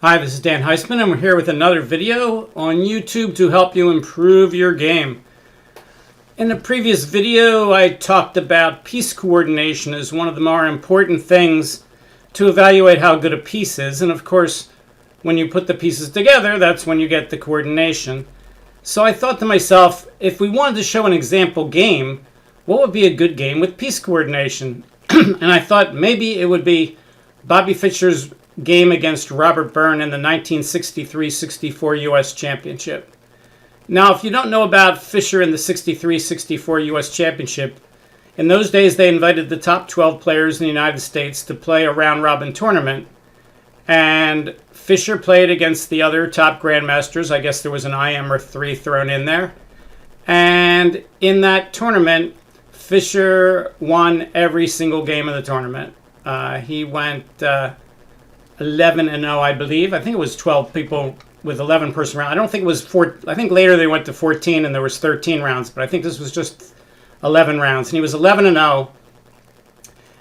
Hi, this is Dan Heisman, and we're here with another video on YouTube to help you improve your game. In the previous video, I talked about piece coordination as one of the more important things to evaluate how good a piece is. And of course, when you put the pieces together, that's when you get the coordination. So I thought to myself, if we wanted to show an example game, what would be a good game with piece coordination? And I thought maybe it would be Bobby Fischer's game against Robert Byrne in the 1963-64 US Championship. Now, if you don't know about Fischer in the 63-64 US Championship, in those days they invited the top 12 players in the United States to play a round-robin tournament, and Fischer played against the other top grandmasters. I guess there was an IM or 3 thrown in there. And in that tournament, Fischer won every single game of the tournament. He went 11-0, I believe. I think it was 12 people with 11-person round. I don't think it was 4. I think later they went to 14 and there was 13 rounds, but I think this was just 11 rounds. And he was 11-0.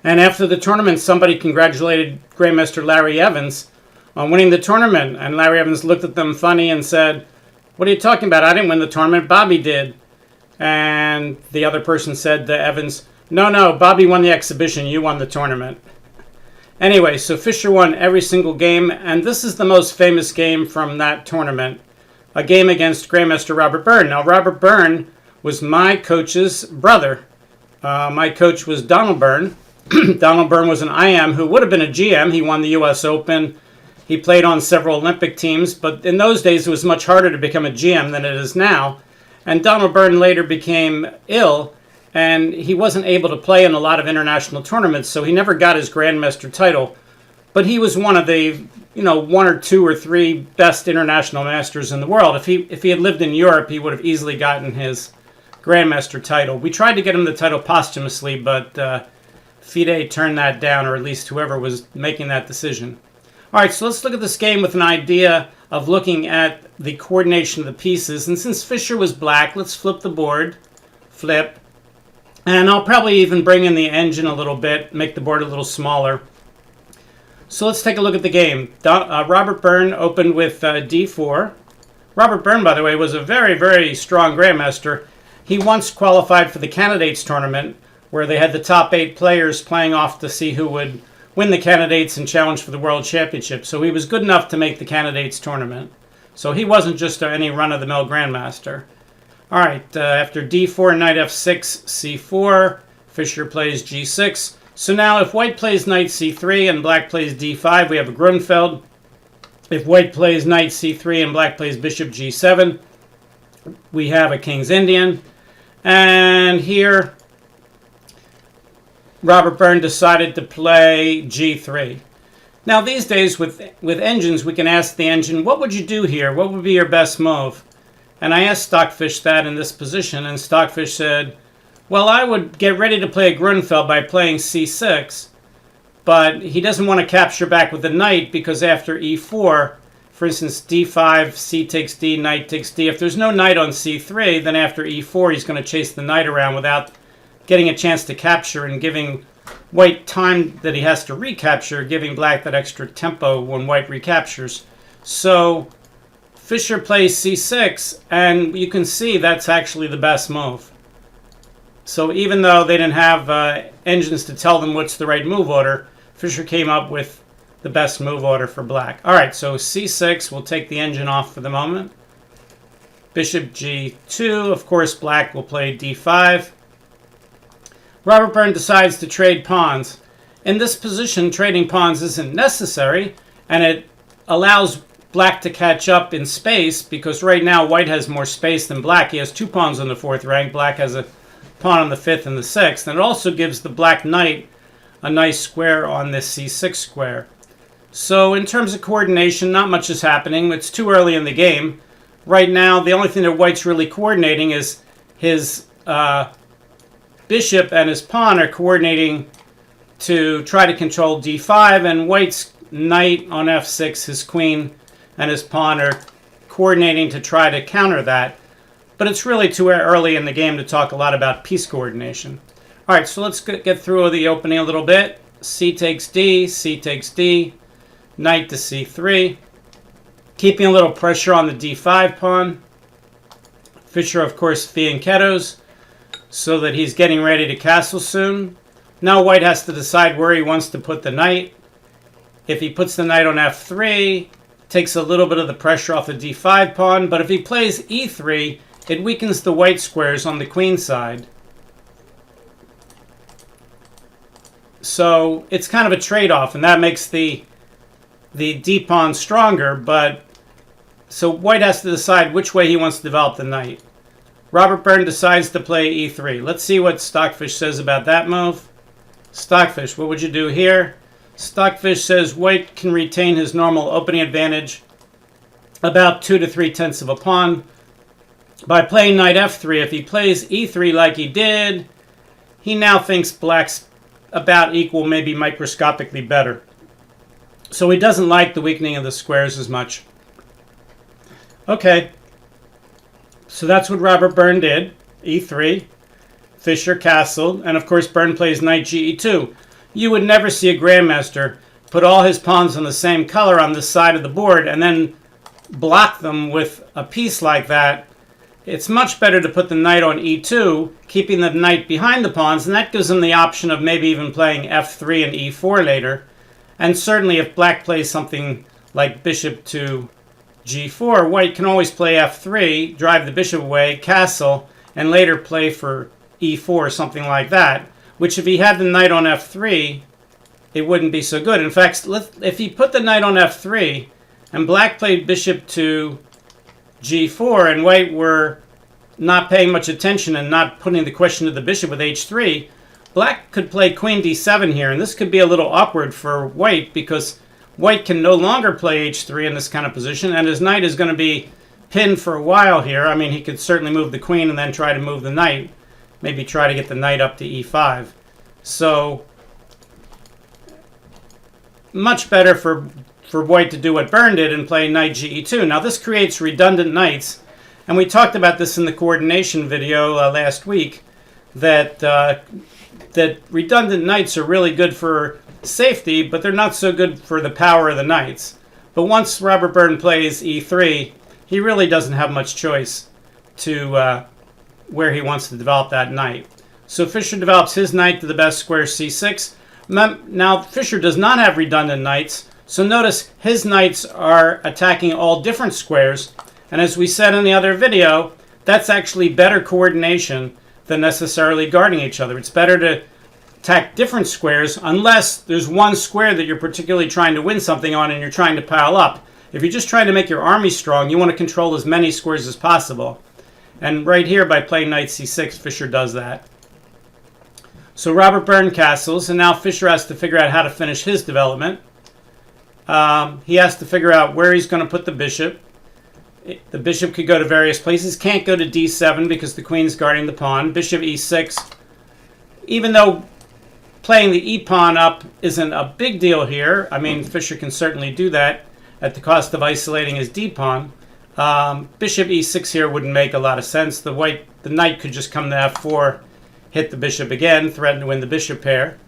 And after the tournament, somebody congratulated Grandmaster Larry Evans on winning the tournament. And Larry Evans looked at them funny and said, "What are you talking about? I didn't win the tournament. Bobby did." And the other person said to Evans, No, Bobby won the exhibition. You won the tournament." Anyway, so Fischer won every single game, and this is the most famous game from that tournament, a game against Grandmaster Robert Byrne. Now, Robert Byrne was my coach's brother. My coach was Donald Byrne. Donald Byrne was an IM who would have been a GM. He won the U.S. Open. He played on several Olympic teams, but in those days it was much harder to become a GM than it is now. And Donald Byrne later became ill, and he wasn't able to play in a lot of international tournaments, so he never got his Grandmaster title. But he was one of the, 1 or 2 or 3 best international masters in the world. If he had lived in Europe, he would have easily gotten his Grandmaster title. We tried to get him the title posthumously, but FIDE turned that down, or at least whoever was making that decision. All right, so let's look at this game with an idea of looking at the coordination of the pieces. And since Fischer was black, let's flip the board. Flip. And I'll probably even bring in the engine a little bit, make the board a little smaller. So let's take a look at the game. Robert Byrne opened with d4. Robert Byrne, by the way, was a very, very strong grandmaster. He once qualified for the candidates tournament, where they had the top 8 players playing off to see who would win the candidates and challenge for the world championship. So he was good enough to make the candidates tournament. So he wasn't just any run-of-the-mill grandmaster. All right, after d4, knight f6, c4, Fischer plays g6. So now if white plays knight c3 and black plays d5, we have a Grunfeld. If white plays knight c3 and black plays bishop g7, we have a King's Indian. And here, Robert Byrne decided to play g3. Now these days with engines, we can ask the engine, what would you do here? What would be your best move? And I asked Stockfish that in this position, and Stockfish said, well, I would get ready to play a Grunfeld by playing c6, but he doesn't want to capture back with the knight because after e4, for instance, d5, c takes d, knight takes d. If there's no knight on c3, then after e4, he's going to chase the knight around without getting a chance to capture and giving white time that he has to recapture, giving black that extra tempo when white recaptures. So Fischer plays c6, and you can see that's actually the best move. So even though they didn't have engines to tell them what's the right move order, Fischer came up with the best move order for black. All right, so c6, we'll take the engine off for the moment. Bishop g2, of course, black will play d5. Robert Byrne decides to trade pawns. In this position, trading pawns isn't necessary, and it allows black to catch up in space, because right now white has more space than black. He has 2 pawns on the 4th rank. Black has a pawn on the 5th and the 6th. And it also gives the black knight a nice square on this c6 square. So in terms of coordination, not much is happening. It's too early in the game. Right now, the only thing that white's really coordinating is his bishop and his pawn are coordinating to try to control d5, and white's knight on f6, his queen and his pawn are coordinating to try to counter that. But it's really too early in the game to talk a lot about piece coordination. All right, so let's get through the opening a little bit. C takes D, knight to c3. keeping a little pressure on the d5 pawn. Fischer, of course, fianchettos so that he's getting ready to castle soon. Now white has to decide where he wants to put the knight. If he puts the knight on f3, takes a little bit of the pressure off the d5 pawn, but if he plays e3, it weakens the white squares on the queen side. So it's kind of a trade-off, and that makes the d-pawn stronger, but so white has to decide which way he wants to develop the knight. Robert Byrne decides to play e3. Let's see what Stockfish says about that move. Stockfish, what would you do here? Stockfish says white can retain his normal opening advantage about 2 to 3/10 of a pawn by playing knight f3. If he plays e3 like he did, he now thinks black's about equal, maybe microscopically better. So he doesn't like the weakening of the squares as much. Okay, so that's what Robert Byrne did. e3, Fischer castled, and of course Byrne plays knight ge2. You would never see a grandmaster put all his pawns on the same color on this side of the board and then block them with a piece like that. It's much better to put the knight on e2, keeping the knight behind the pawns, and that gives him the option of maybe even playing f3 and e4 later. And certainly if black plays something like bishop to g4, white can always play f3, drive the bishop away, castle, and later play for e4, something like that. Which if he had the knight on f3, it wouldn't be so good. In fact, if he put the knight on f3, and black played bishop to g4, and white were not paying much attention and not putting the question to the bishop with h3, black could play queen d7 here, and this could be a little awkward for white because white can no longer play h3 in this kind of position, and his knight is going to be pinned for a while here. I mean, he could certainly move the queen and then try to move the knight, maybe try to get the knight up to e5. So much better for white to do what Byrne did and play knight ge2. Now this creates redundant knights, and we talked about this in the coordination video last week, that that redundant knights are really good for safety, but they're not so good for the power of the knights. But once Robert Byrne plays e3, he really doesn't have much choice to where he wants to develop that knight. So Fischer develops his knight to the best square c6. Now Fischer does not have redundant knights, so notice his knights are attacking all different squares, and as we said in the other video, that's actually better coordination than necessarily guarding each other. It's better to attack different squares unless there's one square that you're particularly trying to win something on and you're trying to pile up. If you're just trying to make your army strong, you want to control as many squares as possible. And right here, by playing knight c6, Fischer does that. So Robert Byrne castles, and now Fischer has to figure out how to finish his development. He has to figure out where he's going to put the bishop. The bishop could go to various places. Can't go to d7 because the queen's guarding the pawn. Bishop e6. Even though playing the e-pawn up isn't a big deal here, I mean, Fischer can certainly do that at the cost of isolating his d-pawn. Bishop e6 here wouldn't make a lot of sense. The knight could just come to f4, hit the bishop again, threaten to win the bishop pair.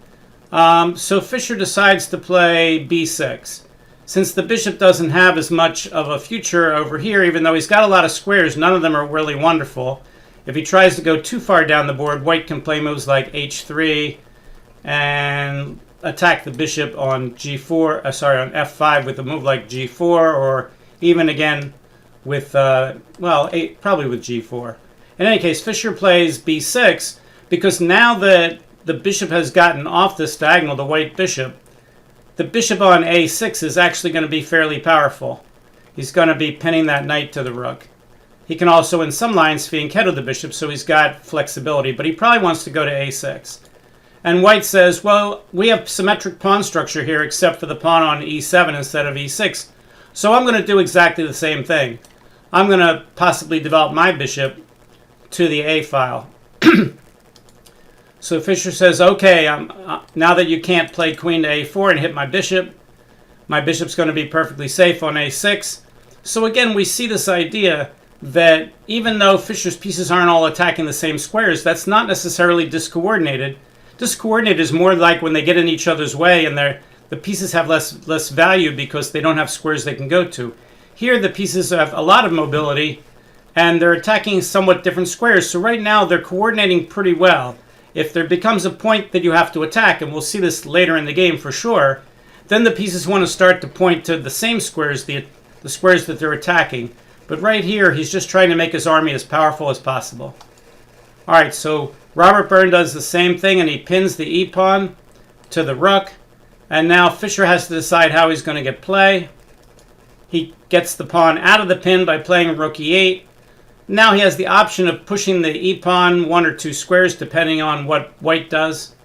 So Fischer decides to play b6. Since the bishop doesn't have as much of a future over here, even though he's got a lot of squares, none of them are really wonderful. If he tries to go too far down the board, white can play moves like h3 and attack the bishop on g4, on f5 with a move like g4, or even again with, probably with g4. In any case, Fischer plays b6 because now that the bishop has gotten off this diagonal, the white bishop, the bishop on a6 is actually going to be fairly powerful. He's going to be pinning that knight to the rook. He can also, in some lines, fianchetto the bishop, so he's got flexibility, but he probably wants to go to a6. And white says, well, we have symmetric pawn structure here except for the pawn on e7 instead of e6. So I'm going to do exactly the same thing. I'm going to possibly develop my bishop to the a file. So Fischer says, okay, now that you can't play queen to a4 and hit my bishop's going to be perfectly safe on a6. So again, we see this idea that even though Fischer's pieces aren't all attacking the same squares, that's not necessarily discoordinated. Discoordinated is more like when they get in each other's way and the pieces have less value because they don't have squares they can go to. Here the pieces have a lot of mobility, and they're attacking somewhat different squares. So right now they're coordinating pretty well. If there becomes a point that you have to attack, and we'll see this later in the game for sure, then the pieces want to start to point to the same squares, the squares that they're attacking. But right here, he's just trying to make his army as powerful as possible. All right, so Robert Byrne does the same thing, and he pins the e-pawn to the rook. And now Fischer has to decide how he's going to get play. He gets the pawn out of the pin by playing rook e8. Now he has the option of pushing the e-pawn 1 or 2 squares, depending on what white does.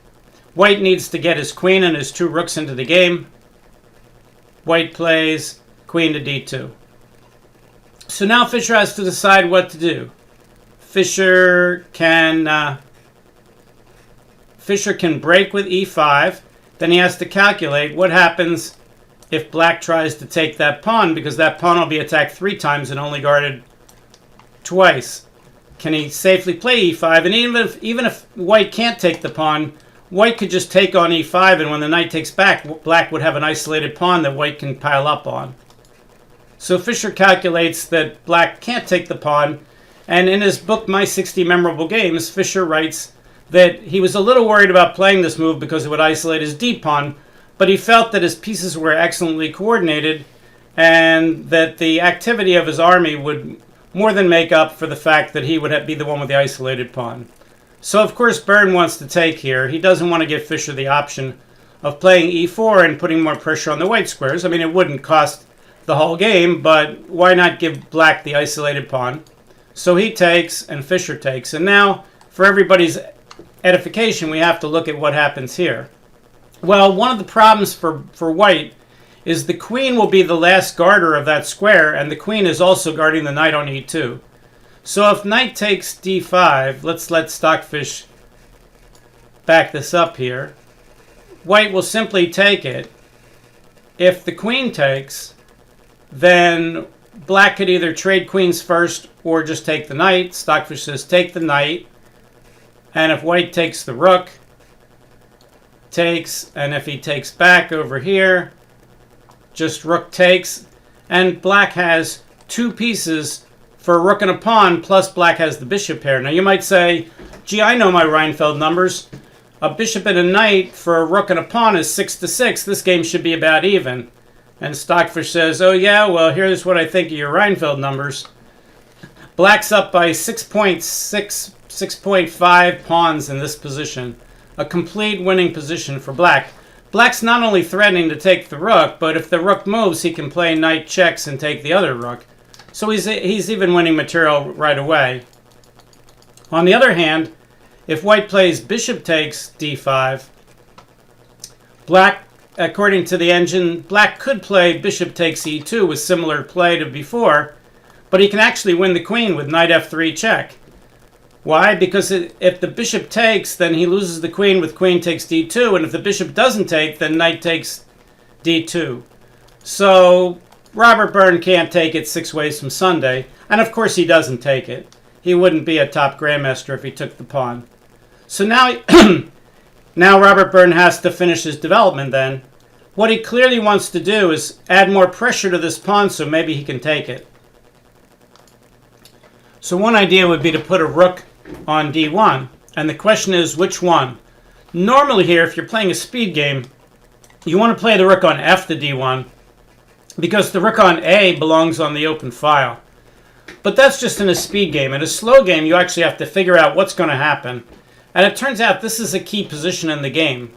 White needs to get his queen and his 2 rooks into the game. White plays queen to d2. So now Fischer has to decide what to do. Fischer can break with e5. Then he has to calculate what happens if black tries to take that pawn, because that pawn will be attacked 3 times and only guarded twice. Can he safely play e5? And even if white can't take the pawn, white could just take on e5, and when the knight takes back, black would have an isolated pawn that white can pile up on. So Fischer calculates that black can't take the pawn, and in his book, My 60 Memorable Games, Fischer writes that he was a little worried about playing this move because it would isolate his d-pawn, but he felt that his pieces were excellently coordinated and that the activity of his army would more than make up for the fact that he would be the one with the isolated pawn. So of course Byrne wants to take here. He doesn't want to give Fischer the option of playing e4 and putting more pressure on the white squares. I mean, it wouldn't cost the whole game, but why not give black the isolated pawn? So he takes and Fischer takes. And now, for everybody's edification, we have to look at what happens here. Well, one of the problems for white is the queen will be the last guarder of that square, and the queen is also guarding the knight on e2. So if knight takes d5, let's let Stockfish back this up here. White will simply take it. If the queen takes, then black could either trade queens first or just take the knight. Stockfish says take the knight. And if white takes the rook, takes, and if he takes back over here, just rook takes, and black has 2 pieces for a rook and a pawn, plus black has the bishop pair. Now you might say, gee, I know my Reinfeld numbers. A bishop and a knight for a rook and a pawn is 6 to 6. This game should be about even. And Stockfish says, oh yeah, well here's what I think of your Reinfeld numbers. Black's up by 6.5 pawns in this position. A complete winning position for black. Black's not only threatening to take the rook, but if the rook moves, he can play knight checks and take the other rook. So he's even winning material right away. On the other hand, if white plays bishop takes d5, black, according to the engine, black could play bishop takes e2 with similar play to before, but he can actually win the queen with knight f3 check. Why? Because if the bishop takes, then he loses the queen with queen takes d2, and if the bishop doesn't take, then knight takes d2. So Robert Byrne can't take it 6 ways from Sunday, and of course he doesn't take it. He wouldn't be a top grandmaster if he took the pawn. So now, now Robert Byrne has to finish his development then. What he clearly wants to do is add more pressure to this pawn so maybe he can take it. So one idea would be to put a rook on d1, and the question is which one? Normally here, if you're playing a speed game, you want to play the rook on f to d1 because the rook on a belongs on the open file. But that's just in a speed game. In a slow game, you actually have to figure out what's going to happen. And it turns out this is a key position in the game.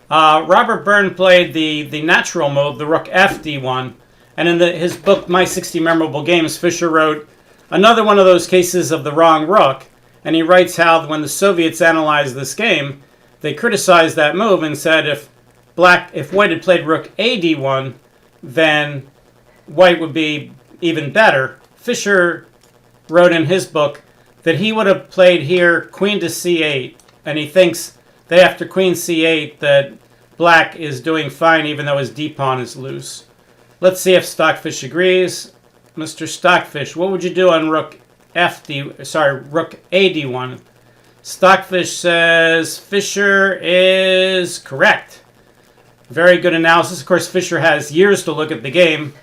Robert Byrne played the natural mode, the rook f d1, and in his book, My 60 Memorable Games, Fischer wrote, another one of those cases of the wrong rook, and he writes how when the Soviets analyzed this game, they criticized that move and said if white had played rook a d1, then white would be even better. Fischer wrote in his book that he would have played here queen to c8, and he thinks that after queen c8 that black is doing fine even though his d-pawn is loose. Let's see if Stockfish agrees. Mr. Stockfish, what would you do on rook rook a d1? Stockfish says Fischer is correct. Very good analysis. Of course, Fischer has years to look at the game.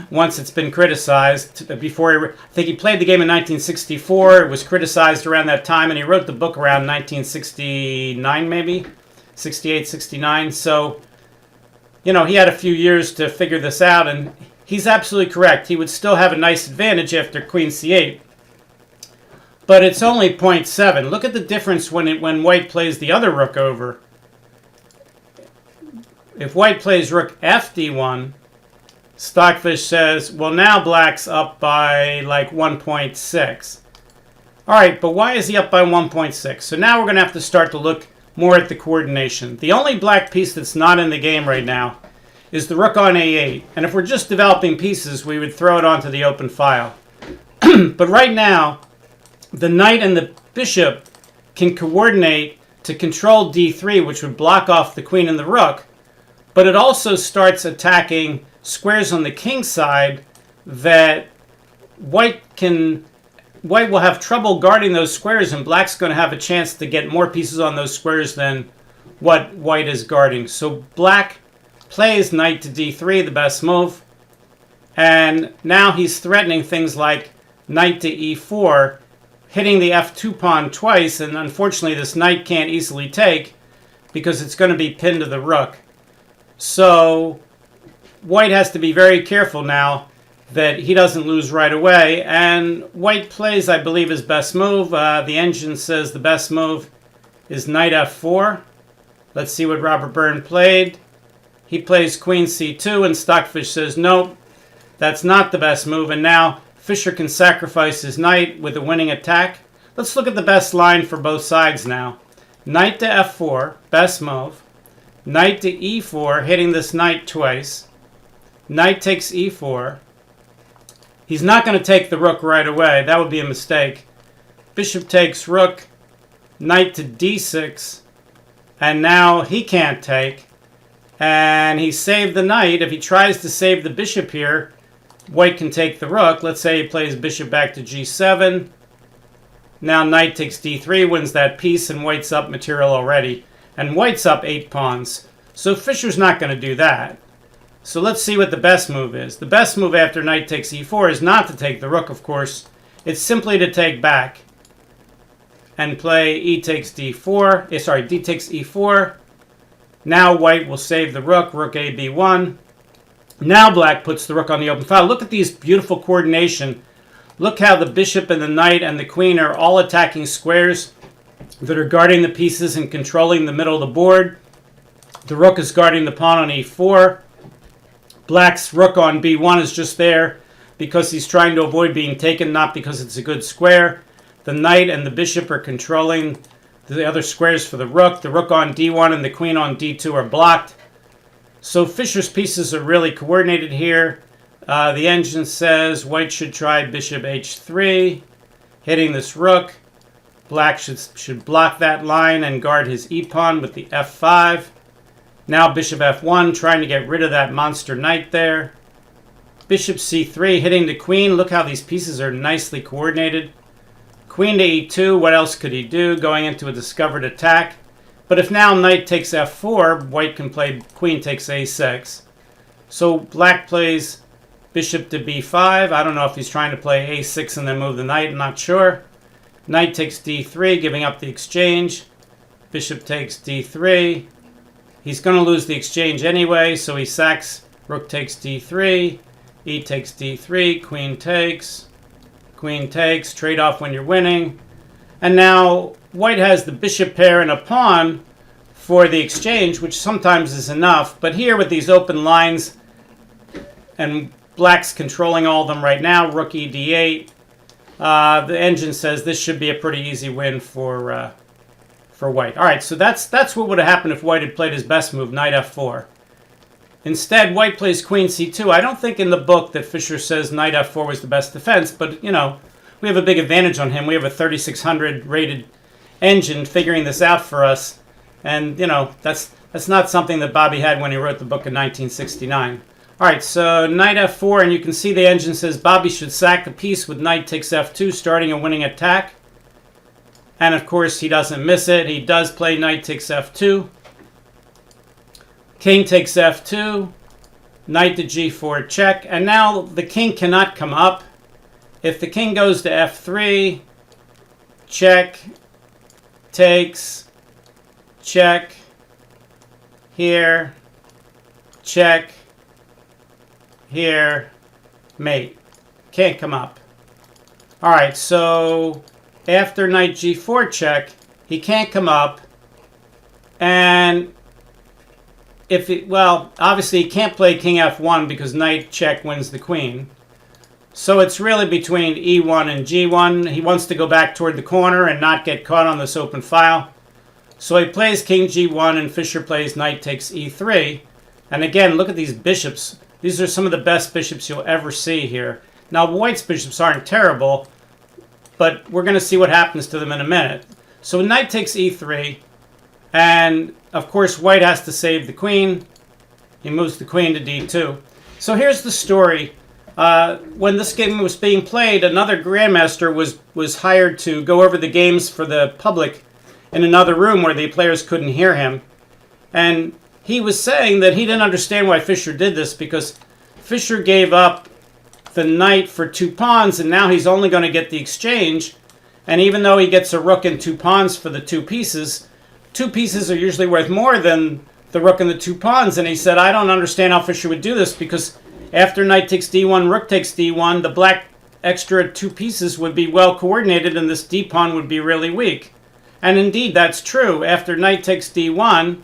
once it's been criticized. I think he played the game in 1964. It was criticized around that time, and he wrote the book around 1969, maybe 68, 69. So, you know, he had a few years to figure this out, and he's absolutely correct. He would still have a nice advantage after Queen C8, but it's only 0.7. Look at the difference when White plays the other rook over. If White plays rook FD1, Stockfish says, well, now Black's up by like 1.6. All right, but why is he up by 1.6? So now we're going to have to start to look more at the coordination. The only black piece that's not in the game right now is the rook on A8. And if we're just developing pieces, we would throw it onto the open file. But right now, the knight and the bishop can coordinate to control D3, which would block off the queen and the rook. But it also starts attacking squares on the king side that White will have trouble guarding those squares, and Black's going to have a chance to get more pieces on those squares than what White is guarding. So Black plays knight to D3, the best move. And now he's threatening things like knight to E4, hitting the F2 pawn twice, and unfortunately this knight can't easily take because it's going to be pinned to the rook. So White has to be very careful now that he doesn't lose right away. And White plays, I believe, his best move. The engine says the best move is knight F4. Let's see what Robert Byrne played. He plays queen C2, and Stockfish says, nope, that's not the best move. And now Fischer can sacrifice his knight with a winning attack. Let's look at the best line for both sides now. Knight to F4, best move. Knight to E4, hitting this knight twice. Knight takes E4. He's not going to take the rook right away. That would be a mistake. Bishop takes rook. Knight to D6. And now he can't take. And he saved the knight. If he tries to save the bishop here, White can take the rook. Let's say he plays bishop back to G7. Now knight takes D3, wins that piece, and White's up material already. And White's up 8 pawns. So Fischer's not going to do that. So let's see what the best move is. The best move after knight takes E4 is not to take the rook, of course. It's simply to take back and play E takes D4. D takes E4. Now White will save the rook, rook A, B1. Now Black puts the rook on the open file. Look at these beautiful coordination. Look how the bishop and the knight and the queen are all attacking squares that are guarding the pieces and controlling the middle of the board. The rook is guarding the pawn on E4. Black's rook on B1 is just there because he's trying to avoid being taken, not because it's a good square. The knight and the bishop are controlling the other squares for the rook. The rook on D1 and the queen on D2 are blocked. So Fischer's pieces are really coordinated here. The engine says White should try bishop H3, hitting this rook. Black should block that line and guard his e-pawn with the F5. Now bishop F1, trying to get rid of that monster knight there. Bishop C3, hitting the queen. Look how these pieces are nicely coordinated. Queen to E2, what else could he do? Going into a discovered attack. But if now knight takes F4, White can play queen takes A6. So Black plays bishop to B5. I don't know if he's trying to play A6 and then move the knight. I'm not sure. Knight takes D3, giving up the exchange. Bishop takes D3. He's going to lose the exchange anyway, so he sacks. Rook takes D3. E takes D3. Queen takes. Queen takes. Trade off when you're winning. And now White has the bishop pair and a pawn for the exchange, which sometimes is enough. But here with these open lines, and Black's controlling all of them right now, rook E D8. The engine says this should be a pretty easy win for White. All right, so that's what would have happened if White had played his best move, knight F4. Instead, White plays queen C2. I don't think in the book that Fischer says knight F4 was the best defense, but, you know, we have a big advantage on him. We have a 3600 rated engine figuring this out for us. And, you know, that's not something that Bobby had when he wrote the book in 1969. All right, so knight F4, and you can see the engine says Bobby should sack the piece with knight takes F2, starting a winning attack. And, of course, he doesn't miss it. He does play knight takes F2. King takes F2. knight to g4 check, and now the king cannot come up. If the king goes to f3, check, takes, check, here, check, here, mate. Can't come up. Alright, so after knight g4 check, he can't come up, and if it, well, obviously he can't play king f1 because knight check wins the queen. So it's really between e1 and g1. He wants to go back toward the corner and not get caught on this open file. So he plays king g1 and Fischer plays knight takes e3. And again, look at these bishops. These are some of the best bishops you'll ever see here. Now, White's bishops aren't terrible, but we're going to see what happens to them in a minute. So knight takes e3, and of course White has to save the queen. He moves the queen to d2. So here's the story. When this game was being played, another grandmaster was hired to go over the games for the public in another room where the players couldn't hear him. And he was saying that he didn't understand why Fischer did this, because Fischer gave up the knight for 2 pawns, and now he's only going to get the exchange. And even though he gets a rook and 2 pawns for the 2 pieces are usually worth more than the rook and the 2 pawns. And he said, I don't understand how Fischer would do this, because after knight takes d1, rook takes d1, the black extra 2 pieces would be well coordinated, and this d pawn would be really weak. And indeed, that's true. After knight takes d1,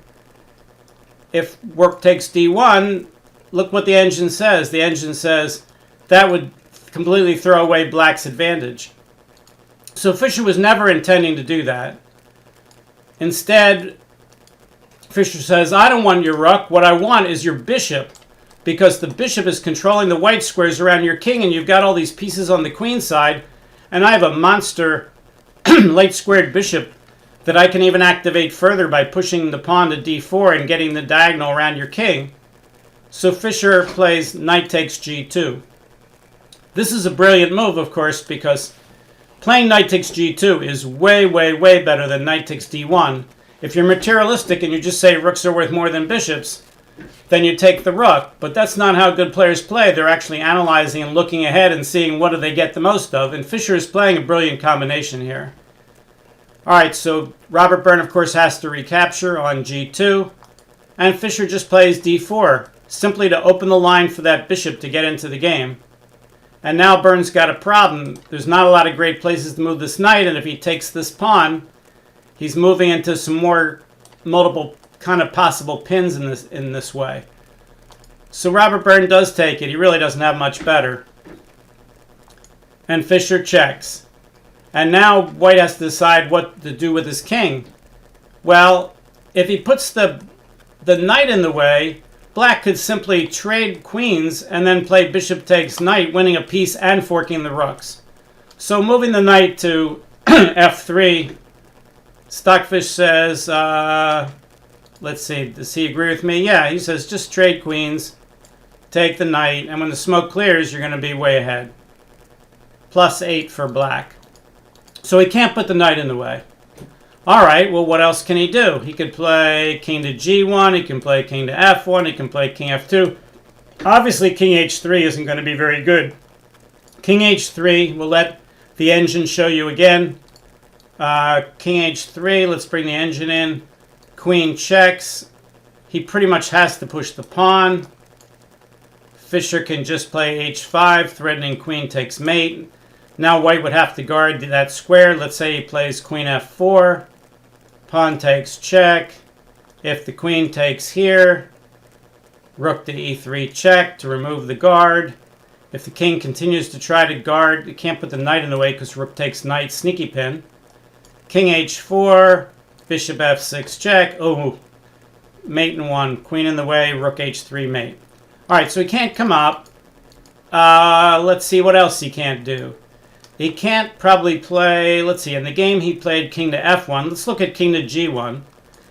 if rook takes d1, look what the engine says. The engine says that would completely throw away black's advantage. So Fischer was never intending to do that. Instead, Fischer says, I don't want your rook. What I want is your bishop, because the bishop is controlling the white squares around your king, and you've got all these pieces on the queen side, and I have a monster late squared bishop that I can even activate further by pushing the pawn to d4 and getting the diagonal around your king. So Fischer plays knight takes g2. This is a brilliant move, of course, because playing knight takes g2 is way, way, way better than knight takes d1. If you're materialistic and you just say rooks are worth more than bishops, then you take the rook. But that's not how good players play. They're actually analyzing and looking ahead and seeing what do they get the most of. And Fischer is playing a brilliant combination here. All right, so Robert Byrne, of course, has to recapture on g2. And Fischer just plays d4, simply to open the line for that bishop to get into the game. And now Byrne's got a problem. There's not a lot of great places to move this knight, and if he takes this pawn, he's moving into some more multiple kind of possible pins in this way. So Robert Byrne does take it. He really doesn't have much better. And Fischer checks. And now White has to decide what to do with his king. Well, if he puts the knight in the way, Black could simply trade queens and then play bishop takes knight, winning a piece and forking the rooks. So moving the knight to f3, Stockfish says, let's see, does he agree with me? Yeah, he says just trade queens, take the knight, and when the smoke clears, you're going to be way ahead. +8 for Black. So he can't put the knight in the way. All right, well, what else can he do? He could play king to g1, he can play king to f1, he can play king f2. Obviously, king h3 isn't going to be very good. King h3, we'll let the engine show you again. King h3, let's bring the engine in. Queen checks. He pretty much has to push the pawn. Fischer can just play h5, threatening queen takes mate. Now White would have to guard that square. Let's say he plays queen f4. Pawn takes check. If the queen takes here, rook to e3 check to remove the guard. If the king continues to try to guard, you can't put the knight in the way because rook takes knight, sneaky pin. King h4, bishop f6 check. Oh, mate in one, queen in the way, rook h3 mate. All right, so he can't come up. Let's see what else he can't do. He can't probably play, let's see, in the game he played king to f1. Let's look at king to g1.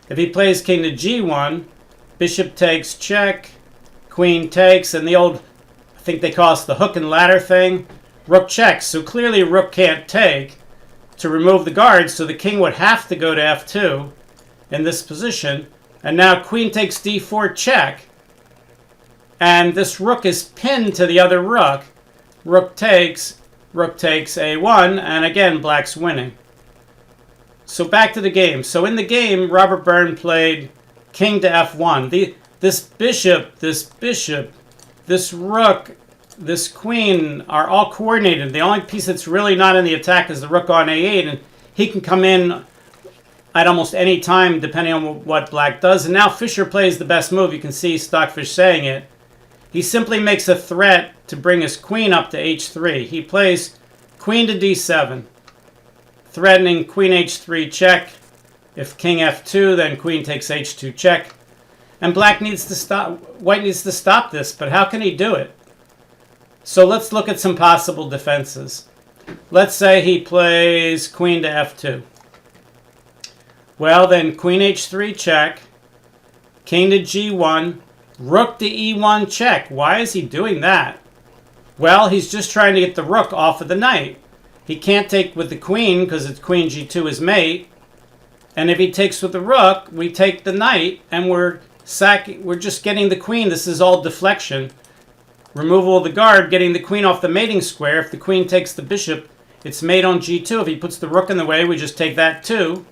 If he plays king to g1, bishop takes check, queen takes, and the old, I think they call it the hook and ladder thing, rook checks. So clearly rook can't take to remove the guard, so the king would have to go to f2 in this position. And now queen takes d4 check. And this rook is pinned to the other rook. Rook takes a1, and again, black's winning. So back to the game. So in the game, Robert Byrne played king to f1. This bishop, this rook, this queen are all coordinated. The only piece that's really not in the attack is the rook on a8, and he can come in at almost any time depending on what black does. And now Fischer plays the best move. You can see Stockfish saying it. He simply makes a threat to bring his queen up to h3. He plays queen to d7, threatening queen h3 check. If king f2, then queen takes h2 check. And black needs to stop, white needs to stop this, but how can he do it? So let's look at some possible defenses. Let's say he plays queen to f2. Well, then queen h3 check, king to g1, rook to e1 check. Why is he doing that? Well, he's just trying to get the rook off of the knight. He can't take with the queen because it's queen g2 is mate. And if he takes with the rook, we take the knight, and we're just getting the queen. This is all deflection. Removal of the guard, getting the queen off the mating square. If the queen takes the bishop, it's mate on g2. If he puts the rook in the way, we just take that too.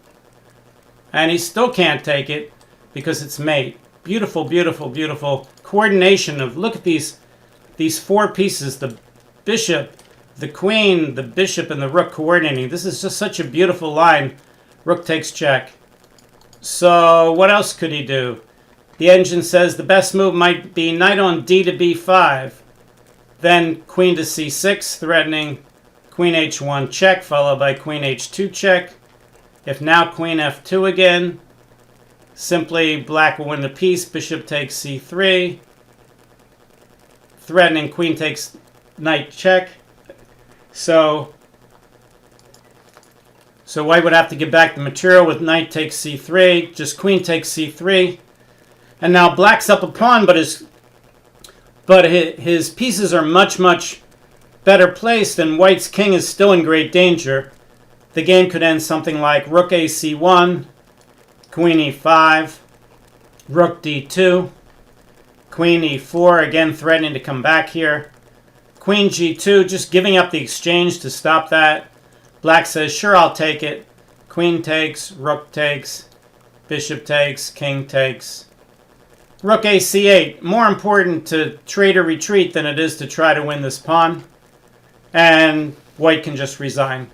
And he still can't take it because it's mate. Beautiful, beautiful, beautiful coordination of, look at these four pieces, the bishop, the queen, the bishop, and the rook coordinating. This is just such a beautiful line. Rook takes check. So what else could he do? The engine says the best move might be knight on d to b5. Then queen to c6, threatening queen h1 check, followed by queen h2 check. If now queen f2 again, simply black will win the piece. Bishop takes c3, threatening queen takes knight check. So white would have to give back the material with knight takes c3, just queen takes c3. And now black's up a pawn, but his pieces are much, much better placed, and white's king is still in great danger. The game could end something like rook a c1, queen e5, rook d2, queen e4, again threatening to come back here, queen g2, just giving up the exchange to stop that. Black says, sure, I'll take it. Queen takes, rook takes, bishop takes, king takes. Rook a c8. More important to trade or retreat than it is to try to win this pawn. And white can just resign.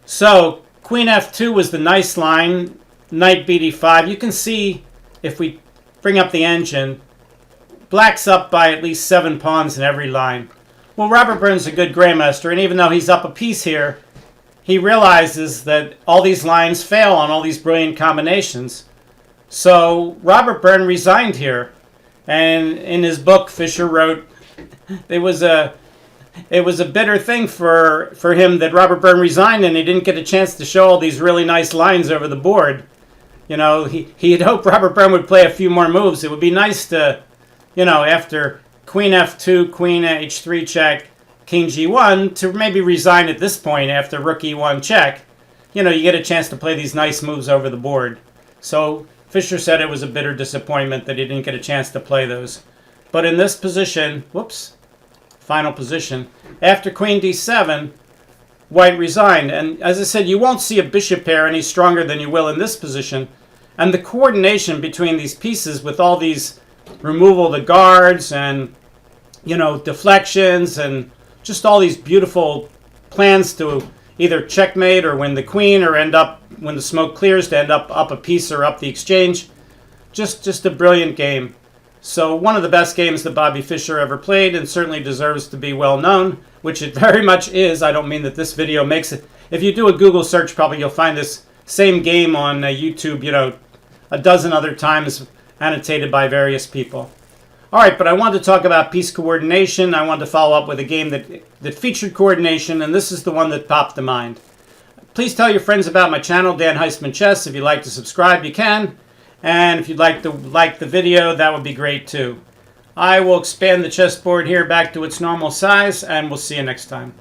So queen f2 was the nice line. Knight bd5. You can see if we bring up the engine, black's up by at least 7 pawns in every line. Well, Robert Byrne's a good grandmaster, and even though he's up a piece here, he realizes that all these lines fail on all these brilliant combinations. So Robert Byrne resigned here, and in his book, Fischer wrote, it was a bitter thing for him that Robert Byrne resigned, and he didn't get a chance to show all these really nice lines over the board. You know, he had hoped Robert Byrne would play a few more moves. It would be nice to, you know, after queen f2, queen h3 check, king g1, to maybe resign at this point after rook e1 check. You know, you get a chance to play these nice moves over the board. So Fischer said it was a bitter disappointment that he didn't get a chance to play those. But in this position, whoops, final position, after queen d7, white resigned. And as I said, you won't see a bishop pair any stronger than you will in this position. And the coordination between these pieces with all these removal of the guards and, you know, deflections and just all these beautiful plans to either checkmate or win the queen or end up, when the smoke clears, to end up a piece or up the exchange. Just a brilliant game. So one of the best games that Bobby Fischer ever played, and certainly deserves to be well known, which it very much is. I don't mean that this video makes it. If you do a Google search, probably you'll find this same game on YouTube, you know, a dozen other times, annotated by various people. All right, but I wanted to talk about piece coordination. I wanted to follow up with a game that featured coordination, and this is the one that popped to mind. Please tell your friends about my channel, Dan Heisman Chess. If you'd like to subscribe, you can. And if you'd like to like the video, that would be great too. I will expand the chessboard here back to its normal size, and we'll see you next time.